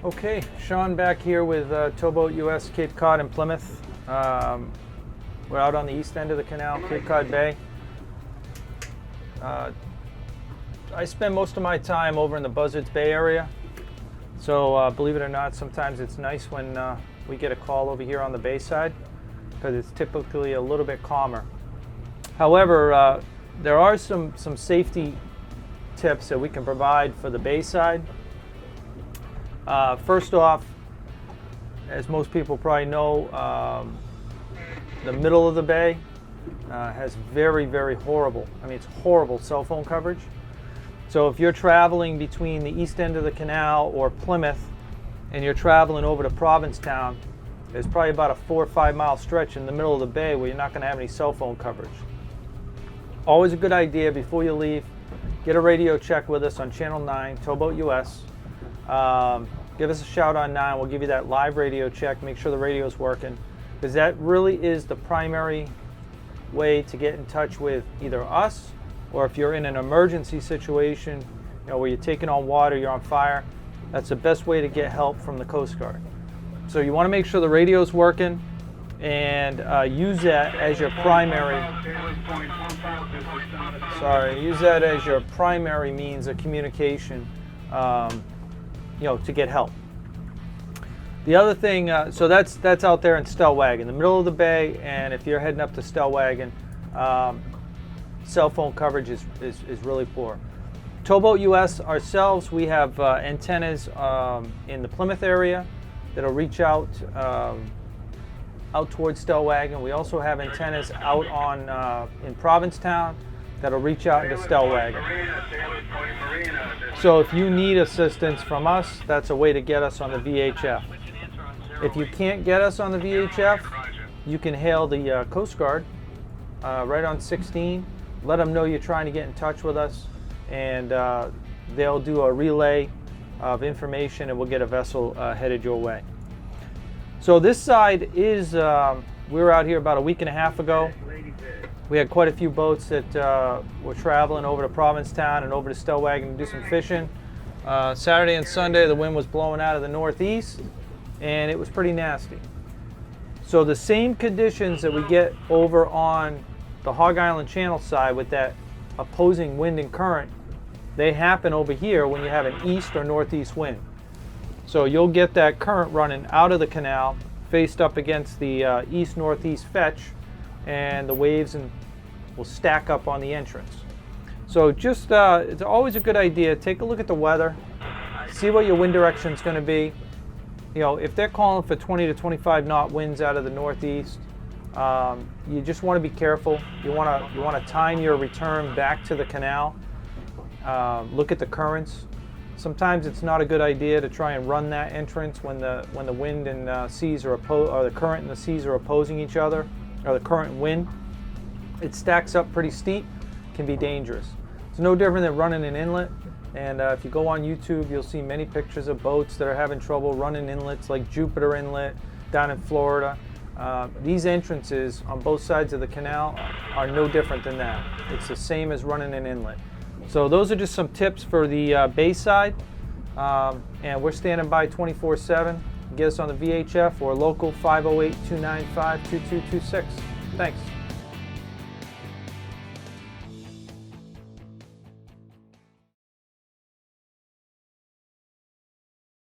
Okay, Shawn back here with TowBoat US, Cape Cod and Plymouth. We're out on the east end of the canal, Cape Cod Bay. I spend most of my time over in the Buzzards Bay area. So believe it or not, sometimes it's nice when we get a call over here on the bay side because it's typically a little bit calmer. However, there are some safety tips that we can provide for the bay side. First off, as most people probably know, the middle of the bay has very horrible, it's horrible cell phone coverage. So if you're traveling between the east end of the canal or Plymouth and you're traveling over to Provincetown, there's probably about a 4 or 5 mile stretch in the middle of the bay where you're not going to have any cell phone coverage. Always a good idea before you leave, get a radio check with us on channel 9, TowBoat US. Give us a shout on 9, we'll give you that live radio check, make sure the radio is working, because that really is the primary way to get in touch with either us, or if you're in an emergency situation, where you're taking on water, you're on fire, that's the best way to get help from the Coast Guard. So you want to make sure the radio is working and use that as your primary. Use that as your primary means of communication, to get help. The other thing, so that's out there in Stellwagen, the middle of the bay, and if you're heading up to Stellwagen, cell phone coverage is really poor. TowBoat US ourselves, we have antennas in the Plymouth area that'll reach out towards Stellwagen. We also have antennas out on in Provincetown that'll reach out into Stellwagen. So if you need assistance from us, that's a way to get us on the VHF. If you can't get us on the VHF, you can hail the Coast Guard right on 16. Let them know you're trying to get in touch with us, and they'll do a relay of information and we'll get a vessel headed your way. So this side is, we were out here about a week and a half ago. We had quite a few boats that were traveling over to Provincetown and over to Stellwagen to do some fishing. Saturday and Sunday the wind was blowing out of the northeast and it was pretty nasty. So the same conditions that we get over on the Hog Island Channel side with that opposing wind and current, they happen over here when you have an east or northeast wind. So you'll get that current running out of the canal, faced up against the east-northeast fetch, and the waves will stack up on the entrance. So just, it's always a good idea, take a look at the weather, see what your wind direction is going to be. If they're calling for 20 to 25 knot winds out of the northeast, you just want to be careful. You want to time your return back to the canal. Look at the currents. Sometimes it's not a good idea to try and run that entrance when the wind and seas are or the current and the seas are opposing each other, or the current and wind. It stacks up pretty steep, can be dangerous. It's no different than running an inlet. And if you go on YouTube, you'll see many pictures of boats that are having trouble running inlets like Jupiter Inlet down in Florida. These entrances on both sides of the canal are no different than that. It's the same as running an inlet. So those are just some tips for the bay side. And we're standing by 24/7. Get us on the VHF or local 508-295-2226. Thanks.